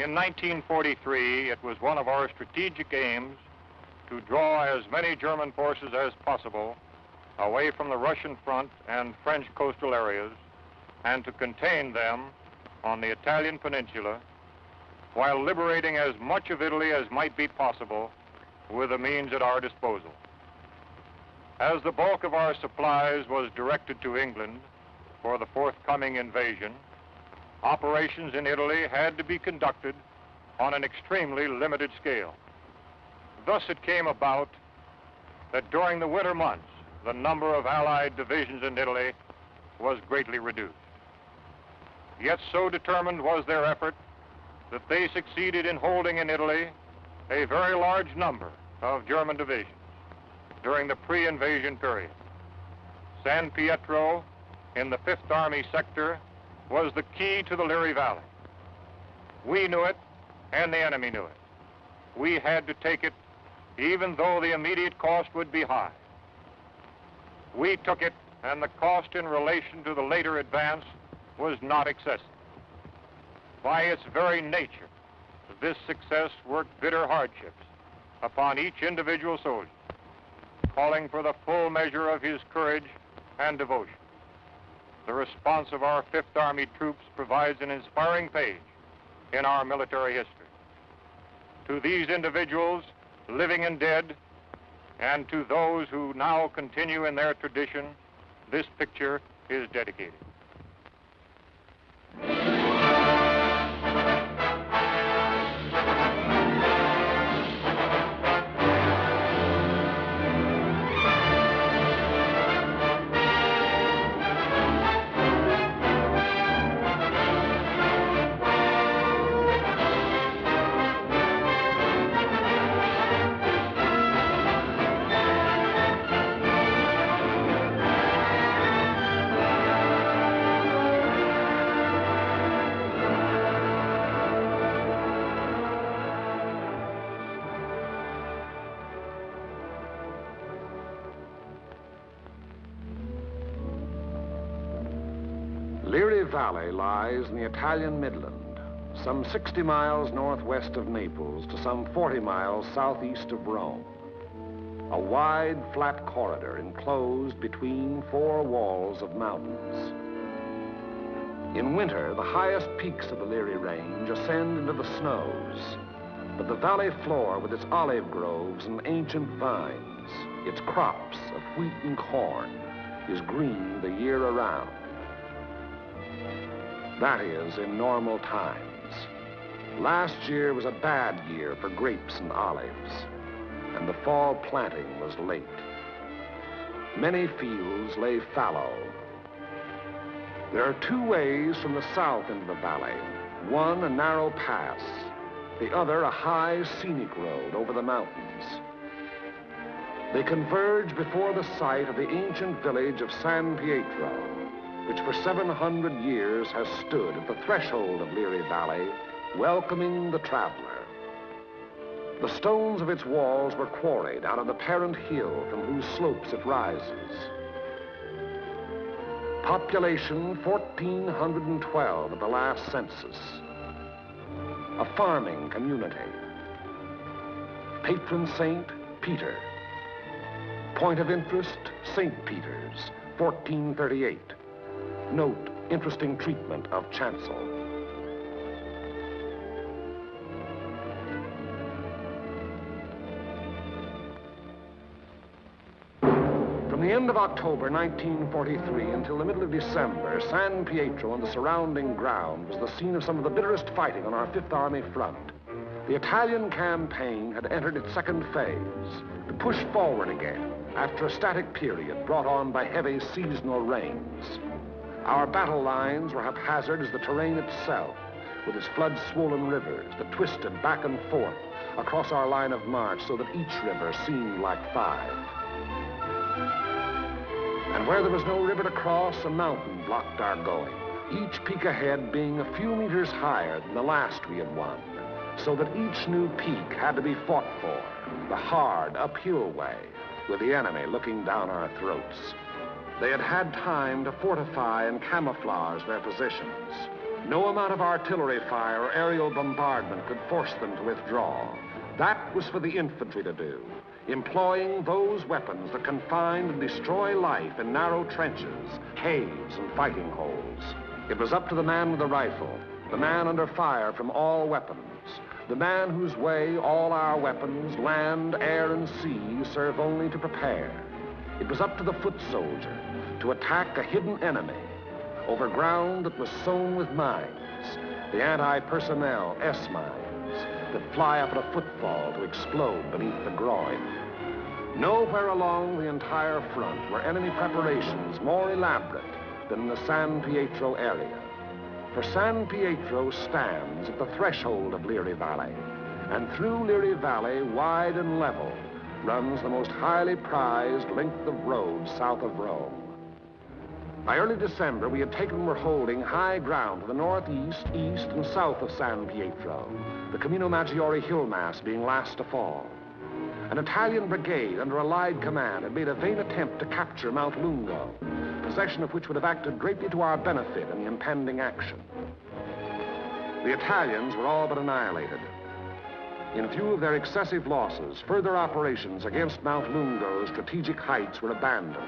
In 1943, it was one of our strategic aims to draw as many German forces as possible away from the Russian front and French coastal areas and to contain them on the Italian peninsula while liberating as much of Italy as might be possible with the means at our disposal. As the bulk of our supplies was directed to England for the forthcoming invasion, operations in Italy had to be conducted on an extremely limited scale. Thus it came about that during the winter months, the number of Allied divisions in Italy was greatly reduced. Yet so determined was their effort that they succeeded in holding in Italy a very large number of German divisions during the pre-invasion period. San Pietro in the 5th Army sector was the key to the Liri Valley. We knew it, and the enemy knew it. We had to take it, even though the immediate cost would be high. We took it, and the cost in relation to the later advance was not excessive. By its very nature, this success worked bitter hardships upon each individual soldier, calling for the full measure of his courage and devotion. The response of our 5th Army troops provides an inspiring page in our military history. To these individuals, living and dead, and to those who now continue in their tradition, this picture is dedicated. Liri Valley lies in the Italian Midland, some 60 miles northwest of Naples to some 40 miles southeast of Rome. A wide, flat corridor enclosed between 4 walls of mountains. In winter, the highest peaks of the Liri Range ascend into the snows, but the valley floor with its olive groves and ancient vines, its crops of wheat and corn, is green the year around. That is, in normal times. Last year was a bad year for grapes and olives, and the fall planting was late. Many fields lay fallow. There are 2 ways from the south into the valley. One, a narrow pass. The other, a high, scenic road over the mountains. They converge before the site of the ancient village of San Pietro, which for 700 years has stood at the threshold of Liri Valley, welcoming the traveler. The stones of its walls were quarried out of the parent hill from whose slopes it rises. Population 1,412 at the last census. A farming community. Patron saint, Peter. Point of interest, St. Peter's, 1438. Note, interesting treatment of chancel. From the end of October 1943 until the middle of December, San Pietro and the surrounding ground was the scene of some of the bitterest fighting on our 5th Army front. The Italian campaign had entered its 2nd phase, to push forward again after a static period brought on by heavy seasonal rains. Our battle lines were haphazard as the terrain itself, with its flood-swollen rivers that twisted back and forth across our line of march so that each river seemed like 5. And where there was no river to cross, a mountain blocked our going, each peak ahead being a few meters higher than the last we had won, so that each new peak had to be fought for, the hard, uphill way, with the enemy looking down our throats. They had had time to fortify and camouflage their positions. No amount of artillery fire or aerial bombardment could force them to withdraw. That was for the infantry to do, employing those weapons that can find and destroy life in narrow trenches, caves, and fighting holes. It was up to the man with the rifle, the man under fire from all weapons, the man whose way all our weapons, land, air, and sea, serve only to prepare. It was up to the foot soldier to attack a hidden enemy over ground that was sown with mines, the anti-personnel S-mines that fly up at a footfall to explode beneath the groin. Nowhere along the entire front were enemy preparations more elaborate than in the San Pietro area. For San Pietro stands at the threshold of Liri Valley, and through Liri Valley, wide and level, runs the most highly prized length of road south of Rome. By early December, we had taken and were holding high ground to the northeast, east, and south of San Pietro, the Camino Maggiore hill mass being last to fall. An Italian brigade under Allied command had made a vain attempt to capture Mount Lungo, possession of which would have acted greatly to our benefit in the impending action. The Italians were all but annihilated. In view of their excessive losses, further operations against Mount Lungo's strategic heights were abandoned.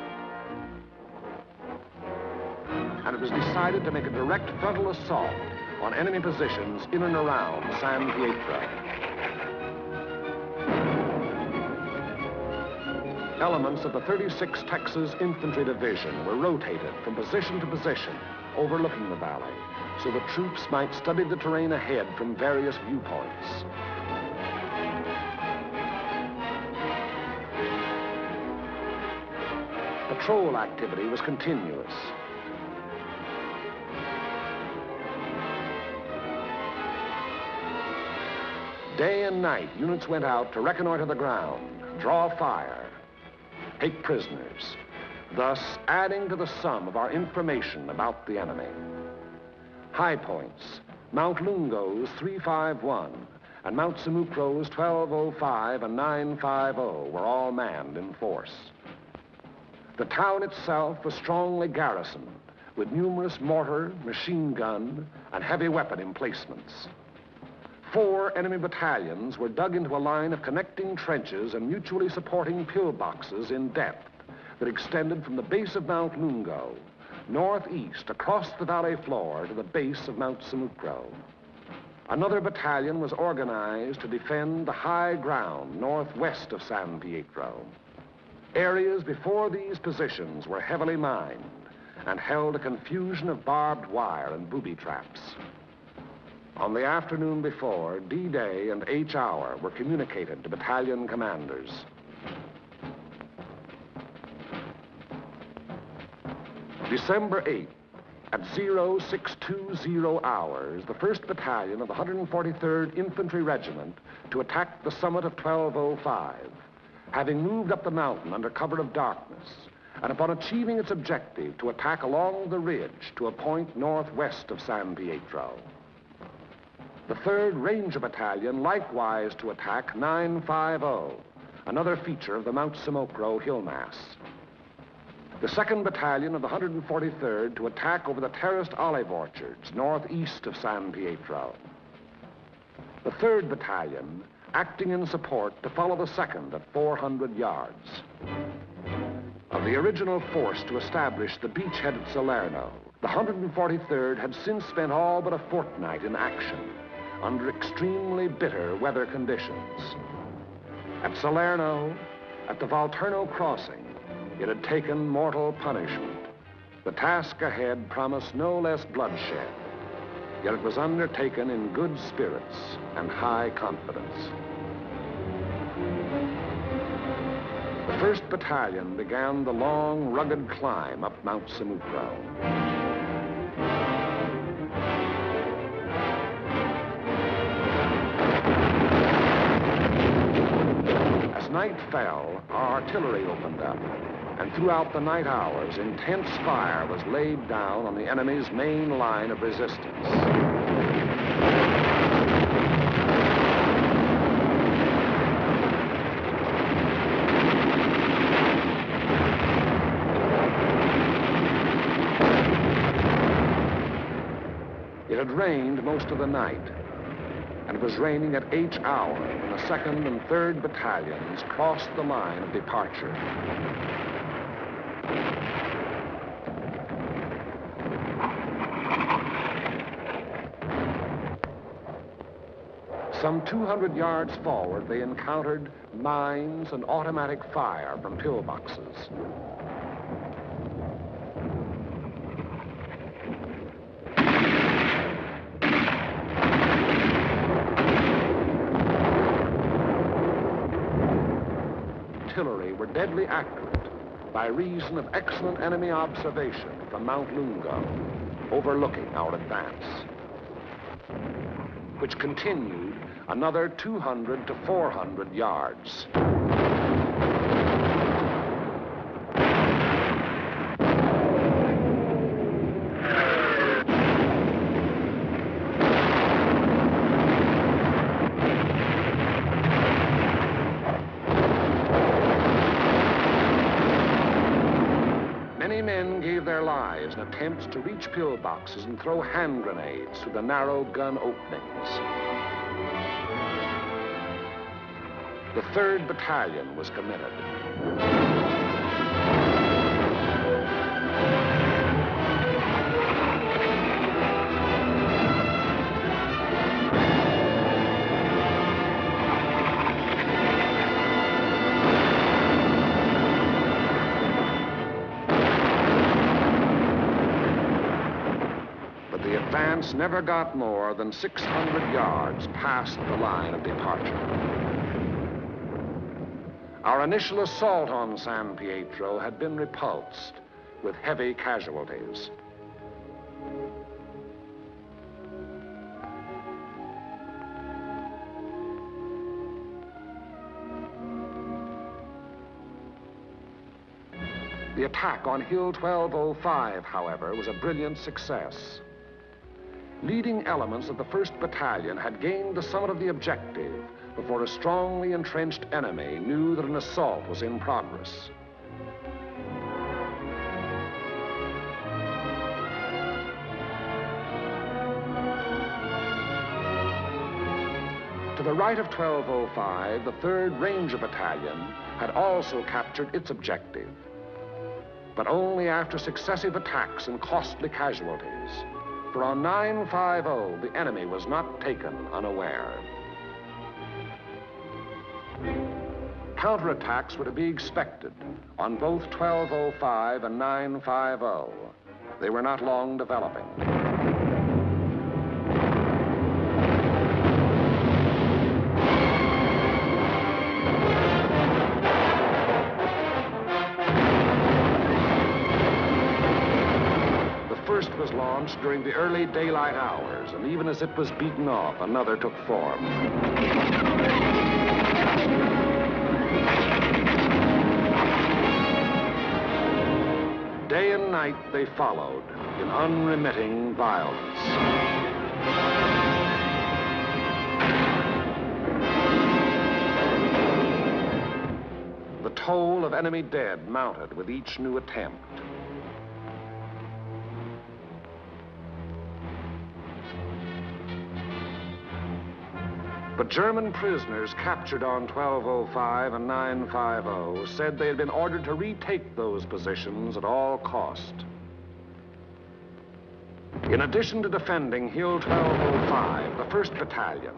And it was decided to make a direct frontal assault on enemy positions in and around San Pietro. Elements of the 36th Texas Infantry Division were rotated from position to position, overlooking the valley, so the troops might study the terrain ahead from various viewpoints. Patrol activity was continuous. Day and night, units went out to reconnoiter the ground, draw fire, take prisoners, thus adding to the sum of our information about the enemy. High points, Mount Lungo's 351 and Mount Simucro's 1205 and 950 were all manned in force. The town itself was strongly garrisoned with numerous mortar, machine gun, and heavy weapon emplacements. 4 enemy battalions were dug into a line of connecting trenches and mutually supporting pillboxes in depth that extended from the base of Mount Lungo, northeast across the valley floor to the base of Mount Simucro. Another battalion was organized to defend the high ground northwest of San Pietro. Areas before these positions were heavily mined and held a confusion of barbed wire and booby traps. On the afternoon before, D-Day and H-Hour were communicated to battalion commanders. December 8th, at 0620 hours, the 1st Battalion of the 143rd Infantry Regiment to attack the summit of 1205, having moved up the mountain under cover of darkness, and upon achieving its objective to attack along the ridge to a point northwest of San Pietro. The 3rd Ranger Battalion likewise to attack 950, another feature of the Mount Simucro hill mass. The 2nd Battalion of the 143rd to attack over the terraced olive orchards northeast of San Pietro. The 3rd Battalion acting in support to follow the 2nd at 400 yards. Of the original force to establish the beachhead at Salerno, the 143rd had since spent all but a fortnight in action under extremely bitter weather conditions. At Salerno, at the Volturno crossing, it had taken mortal punishment. The task ahead promised no less bloodshed, yet it was undertaken in good spirits and high confidence. The 1st Battalion began the long, rugged climb up Mount Simucro. As night fell, our artillery opened up, and throughout the night hours, intense fire was laid down on the enemy's main line of resistance. It had rained most of the night, and it was raining at each hour when the 2nd and 3rd Battalions crossed the line of departure. Some 200 yards forward, they encountered mines and automatic fire from pillboxes. Artillery were deadly accurate by reason of excellent enemy observation from Mount Lungo, overlooking our advance, which continued another 200 to 400 yards. Many men gave their lives in attempts to reach pillboxes and throw hand grenades through the narrow gun openings. The 3rd Battalion was committed. But the advance never got more than 600 yards past the line of departure. Our initial assault on San Pietro had been repulsed with heavy casualties. The attack on Hill 1205, however, was a brilliant success. Leading elements of the 1st Battalion had gained the summit of the objective before a strongly entrenched enemy knew that an assault was in progress. To the right of 1205, the 3rd Ranger Battalion had also captured its objective, but only after successive attacks and costly casualties. For on 950, the enemy was not taken unaware. Counterattacks were to be expected on both 1205 and 950. They were not long developing. The first was launched during the early daylight hours, and even as it was beaten off, another took form. Day and night they followed in unremitting violence. The toll of enemy dead mounted with each new attempt. But German prisoners captured on 1205 and 950 said they had been ordered to retake those positions at all cost. In addition to defending Hill 1205, the 1st Battalion,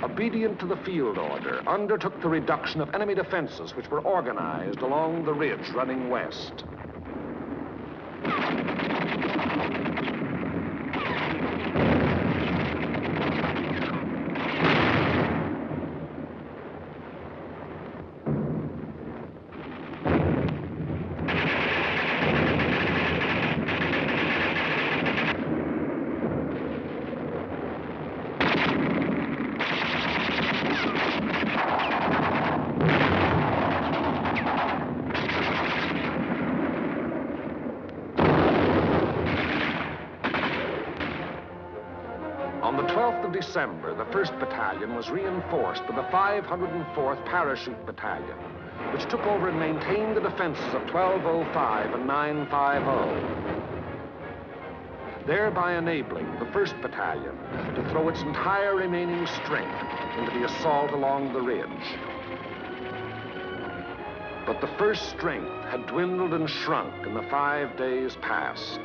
obedient to the field order, undertook the reduction of enemy defenses which were organized along the ridge running west. On the 12th of December, the 1st Battalion was reinforced by the 504th Parachute Battalion, which took over and maintained the defenses of 1205 and 950. thereby enabling the 1st Battalion to throw its entire remaining strength into the assault along the ridge. But the 1st strength had dwindled and shrunk in the 5 days past,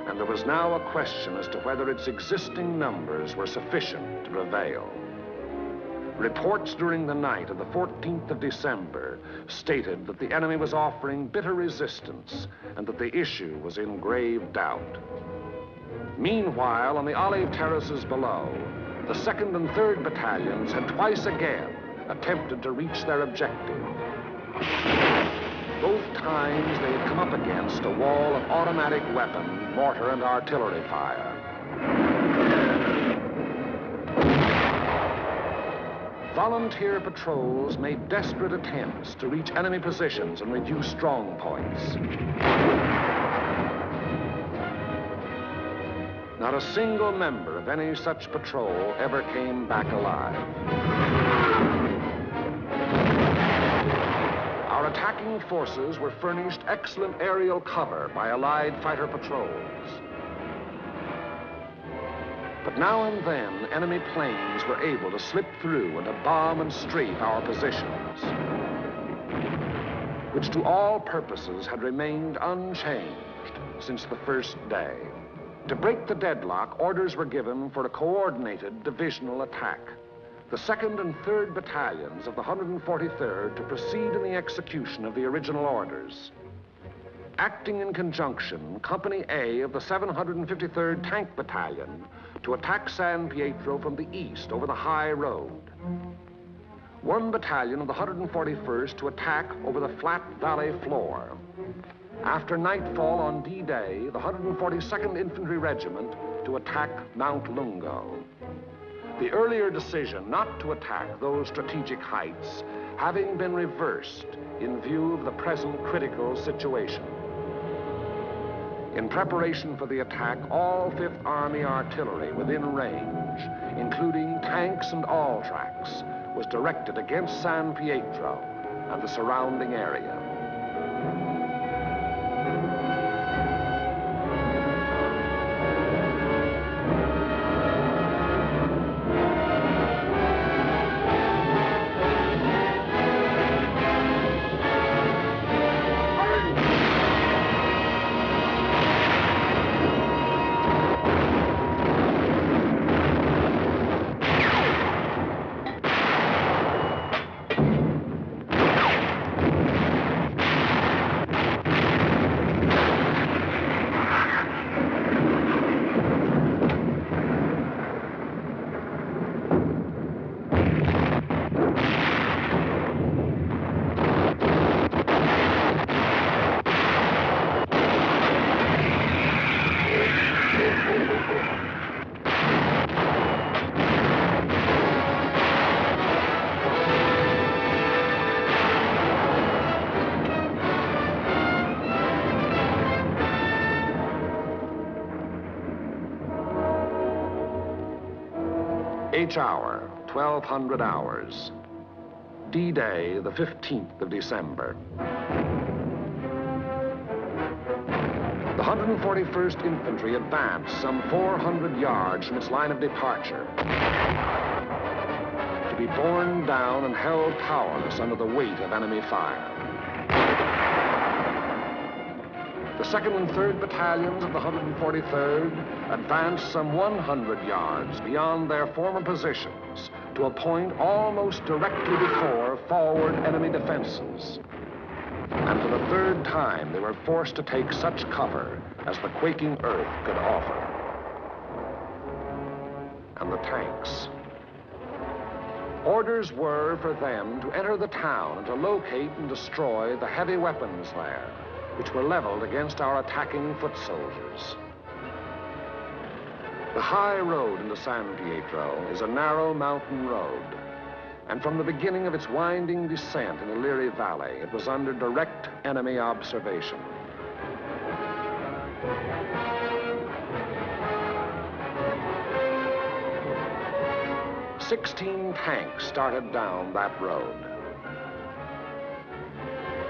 and there was now a question as to whether its existing numbers were sufficient to prevail. Reports during the night of the 14th of December stated that the enemy was offering bitter resistance and that the issue was in grave doubt. Meanwhile, on the olive terraces below, the 2nd and 3rd Battalions had twice again attempted to reach their objective. Both times they had come up against a wall of automatic weapon, mortar, and artillery fire. Volunteer patrols made desperate attempts to reach enemy positions and reduce strong points. Not a single member of any such patrol ever came back alive. Our attacking forces were furnished excellent aerial cover by Allied fighter patrols. But now and then, enemy planes were able to slip through and to bomb and strafe our positions, which to all purposes had remained unchanged since the 1st day. To break the deadlock, orders were given for a coordinated divisional attack. The 2nd and 3rd Battalions of the 143rd to proceed in the execution of the original orders. Acting in conjunction, Company A of the 753rd Tank Battalion to attack San Pietro from the east over the high road. 1 battalion of the 141st to attack over the flat valley floor. After nightfall on D-Day, the 142nd Infantry Regiment to attack Mount Lungo. The earlier decision not to attack those strategic heights having been reversed in view of the present critical situation. In preparation for the attack, all 5th Army artillery within range, including tanks and all tracks, was directed against San Pietro and the surrounding area. H hour, 1200 hours. D-Day, the 15th of December. The 141st Infantry advanced some 400 yards from its line of departure, to be borne down and held powerless under the weight of enemy fire. The 2nd and 3rd Battalions of the 143rd advanced some 100 yards beyond their former positions to a point almost directly before forward enemy defenses. And for the 3rd time, they were forced to take such cover as the quaking earth could offer. And the tanks. Orders were for them to enter the town and to locate and destroy the heavy weapons there, which were leveled against our attacking foot soldiers. The high road into San Pietro is a narrow mountain road, and from the beginning of its winding descent in the Liri Valley, it was under direct enemy observation. "16 tanks started down that road.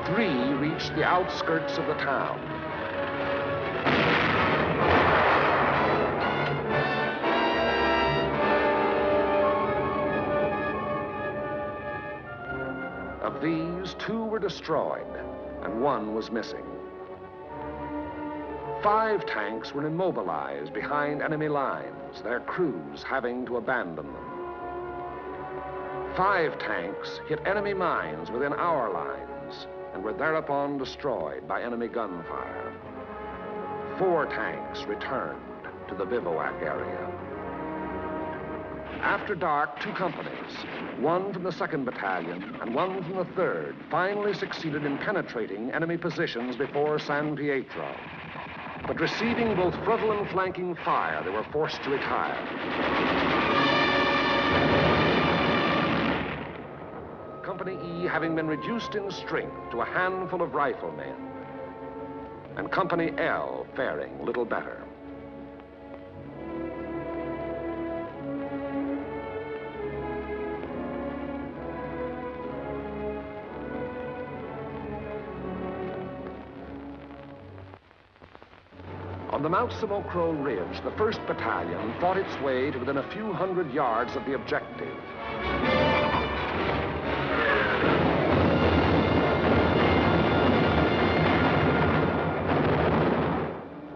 3 reached the outskirts of the town. Of these, 2 were destroyed, and 1 was missing. 5 tanks were immobilized behind enemy lines, their crews having to abandon them. 5 tanks hit enemy mines within our lines and were thereupon destroyed by enemy gunfire. 4 tanks returned to the bivouac area. After dark, 2 companies, 1 from the 2nd Battalion and 1 from the 3rd, finally succeeded in penetrating enemy positions before San Pietro. But receiving both frontal and flanking fire, they were forced to retire. Company E having been reduced in strength to a handful of riflemen, and Company L faring little better. On the Mount Samocro Ridge, the 1st Battalion fought its way to within a few hundred yards of the objective.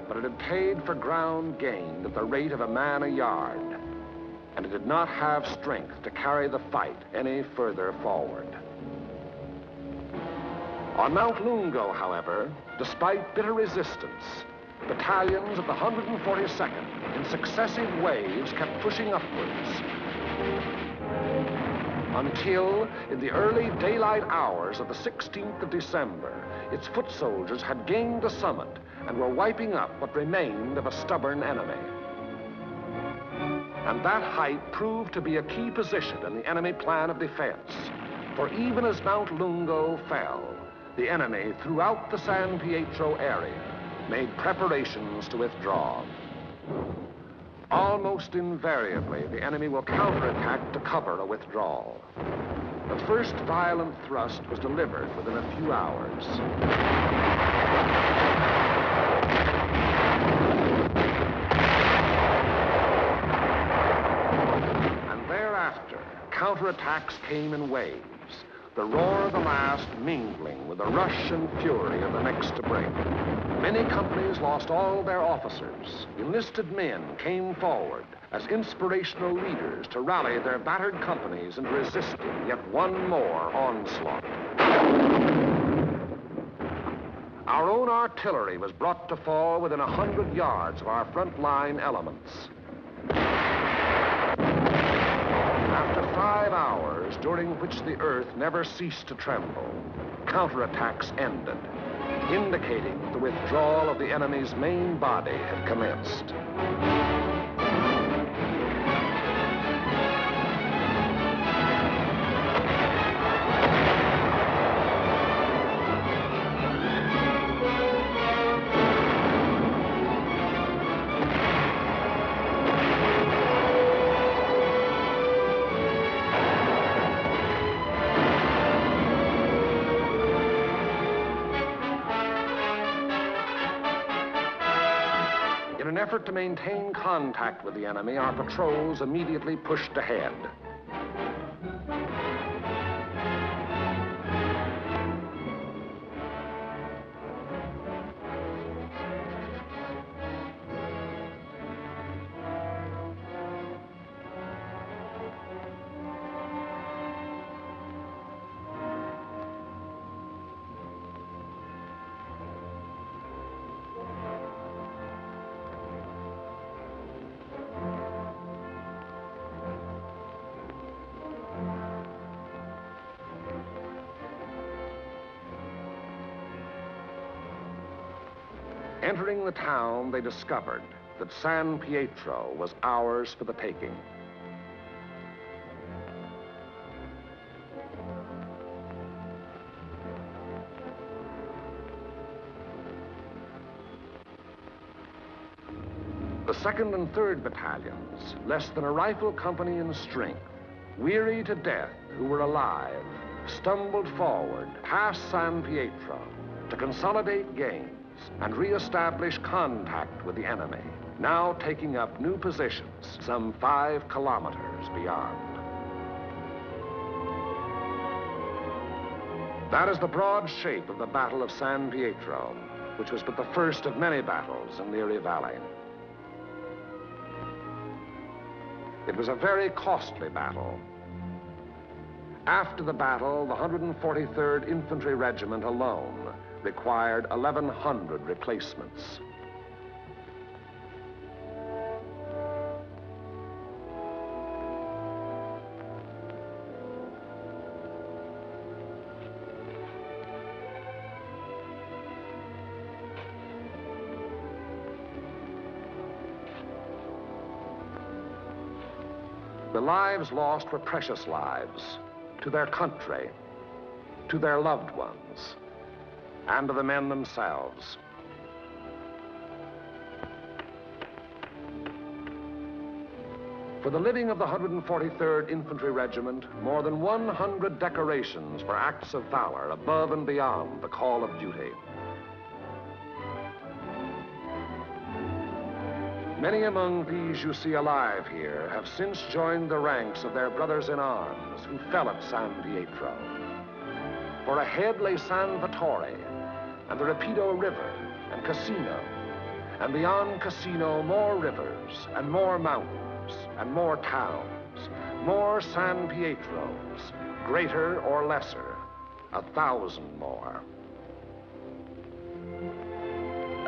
But it had paid for ground gained at the rate of a man a yard, and it did not have strength to carry the fight any further forward. On Mount Lungo, however, despite bitter resistance, battalions of the 142nd in successive waves kept pushing upwards until, in the early daylight hours of the 16th of December, its foot soldiers had gained the summit and were wiping up what remained of a stubborn enemy. And that height proved to be a key position in the enemy plan of defense, for even as Mount Lungo fell, the enemy throughout the San Pietro area made preparations to withdraw. Almost invariably, the enemy will counterattack to cover a withdrawal. The first violent thrust was delivered within a few hours. And thereafter, counterattacks came in waves, the roar of the last mingling with the rush and fury of the next to break. Many companies lost all their officers. Enlisted men came forward as inspirational leaders to rally their battered companies into resisting yet one more onslaught. Our own artillery was brought to fall within 100 yards of our front-line elements. After 5 hours, during which the earth never ceased to tremble, counterattacks ended, indicating that the withdrawal of the enemy's main body had commenced. In an effort to maintain contact with the enemy, our patrols immediately pushed ahead. Entering the town, they discovered that San Pietro was ours for the taking. The 2nd and 3rd battalions, less than a rifle company in strength, weary to death who were alive, stumbled forward past San Pietro to consolidate gains and re-establish contact with the enemy, now taking up new positions some 5 kilometers beyond. That is the broad shape of the Battle of San Pietro, which was but the first of many battles in the Erie Valley. It was a very costly battle. After the battle, the 143rd Infantry Regiment alone required 1,100 replacements. The lives lost were precious lives to their country, to their loved ones, and to the men themselves. For the living of the 143rd Infantry Regiment, more than 100 decorations for acts of valor above and beyond the call of duty. Many among these you see alive here have since joined the ranks of their brothers in arms who fell at San Pietro. For ahead lay San Vittore and the Rapido River and Cassino, and beyond Cassino more rivers and more mountains and more towns, more San Pietros, greater or lesser, 1,000 more.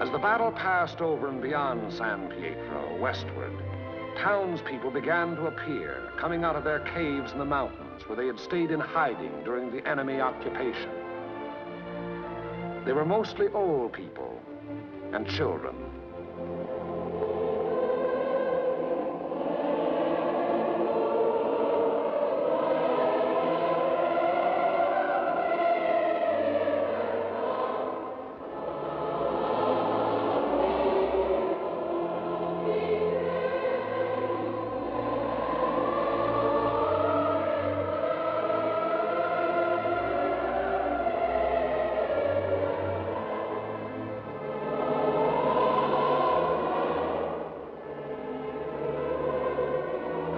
As the battle passed over and beyond San Pietro, westward, townspeople began to appear, coming out of their caves in the mountains where they had stayed in hiding during the enemy occupation. They were mostly old people and children.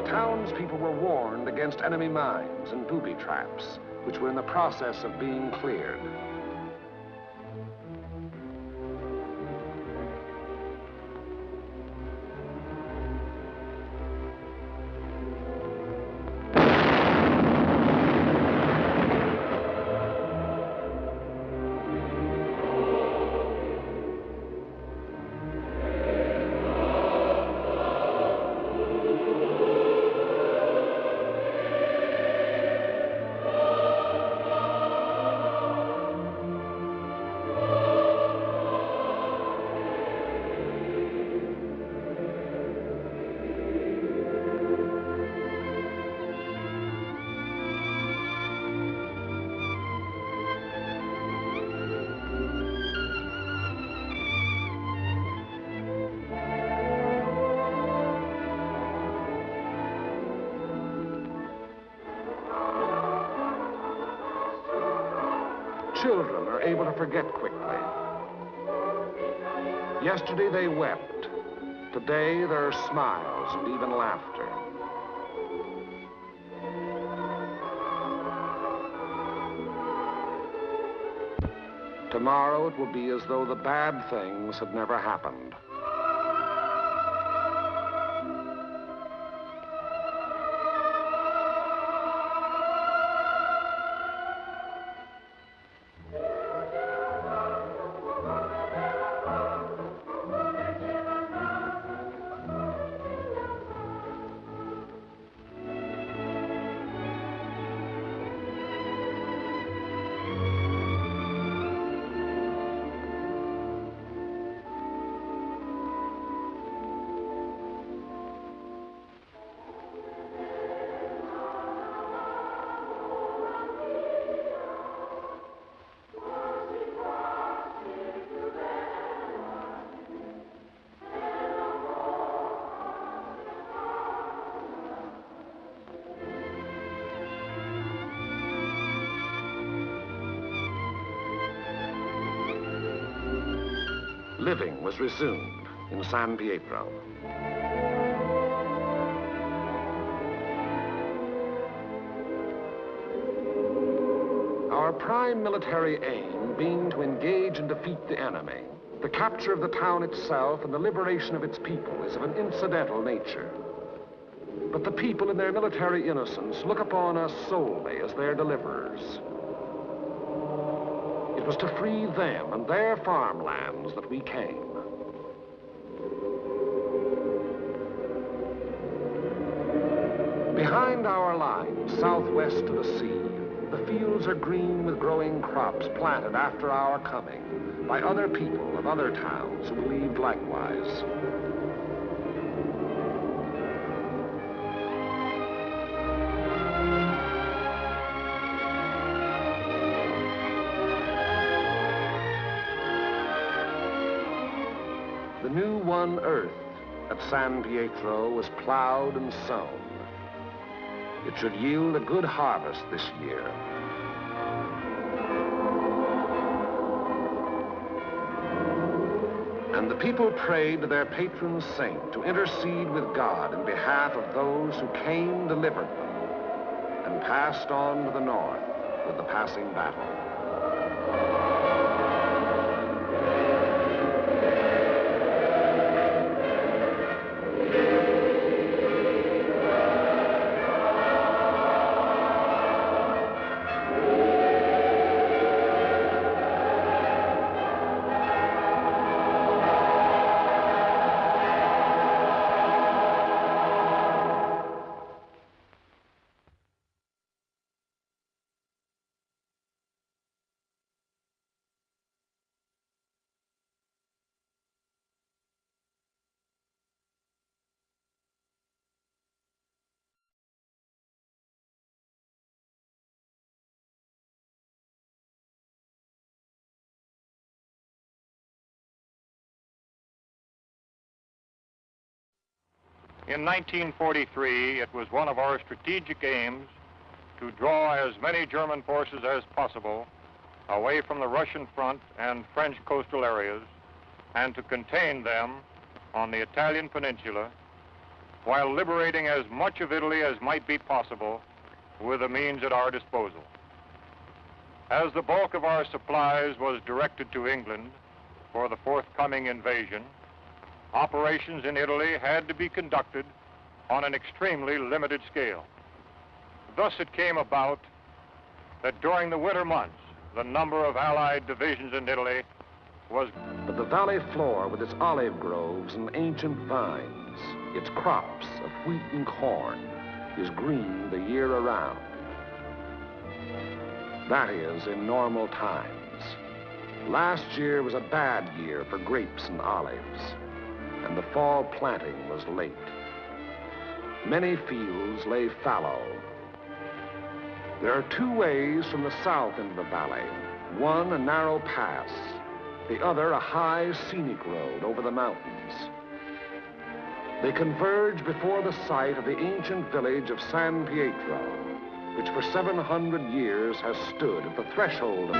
Townspeople were warned against enemy mines and booby traps, which were in the process of being cleared. Children are able to forget quickly. Yesterday they wept. Today there are smiles and even laughter. Tomorrow it will be as though the bad things had never happened. Living was resumed in San Pietro. Our Our prime military aim being to engage and defeat the enemy, the capture of the town itself and the liberation of its people is of an incidental nature. But the people in their military innocence look upon us solely as their deliverers. It was to free them and their farmlands that we came. Behind our lines, southwest to the sea, the fields are green with growing crops planted after our coming by other people of other towns who believed likewise. The new won earth at San Pietro was plowed and sown. It should yield a good harvest this year. And the people prayed to their patron saint to intercede with God in behalf of those who came, delivered them, and passed on to the north with the passing battle. In 1943, it was one of our strategic aims to draw as many German forces as possible away from the Russian front and French coastal areas and to contain them on the Italian peninsula while liberating as much of Italy as might be possible with the means at our disposal. As the bulk of our supplies was directed to England for the forthcoming invasion, operations in Italy had to be conducted on an extremely limited scale. Thus it came about that during the winter months, the number of Allied divisions in Italy was... But the valley floor with its olive groves and ancient vines, its crops of wheat and corn, is green the year around. That is, in normal times. Last year was a bad year for grapes and olives, and the fall planting was late. Many fields lay fallow. There are two ways from the south into the valley. One, a narrow pass. The other, a high, scenic road over the mountains. They converge before the site of the ancient village of San Pietro, which for 700 years has stood at the threshold of...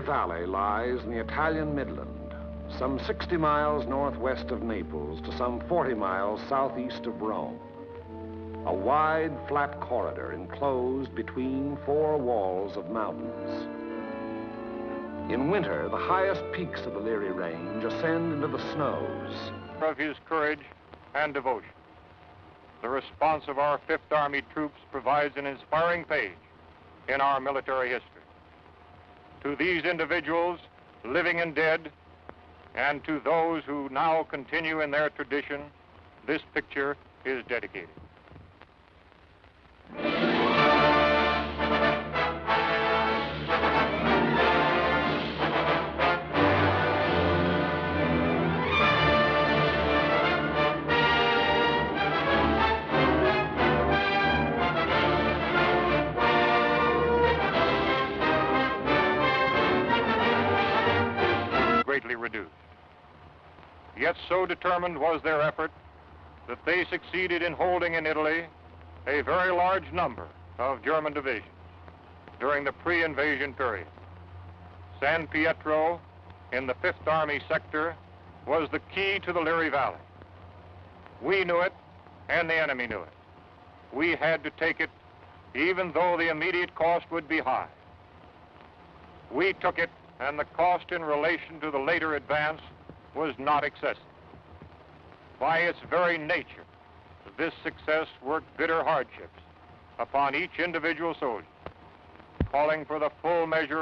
Valley lies in the Italian Midland, some 60 miles northwest of Naples to some 40 miles southeast of Rome. A wide, flat corridor enclosed between four walls of mountains. In winter, the highest peaks of the Liri Range ascend into the snows. Of his courage and devotion. The response of our Fifth Army troops provides an inspiring page in our military history. To these individuals, living and dead, and to those who now continue in their tradition, this picture is dedicated. Reduced. Yet so determined was their effort that they succeeded in holding in Italy a very large number of German divisions during the pre-invasion period. San Pietro in the 5th Army sector was the key to the Liri Valley. We knew it, and the enemy knew it. We had to take it, even though the immediate cost would be high. We took it, and the cost in relation to the later advance was not excessive. By its very nature, this success worked bitter hardships upon each individual soldier, calling for the full measure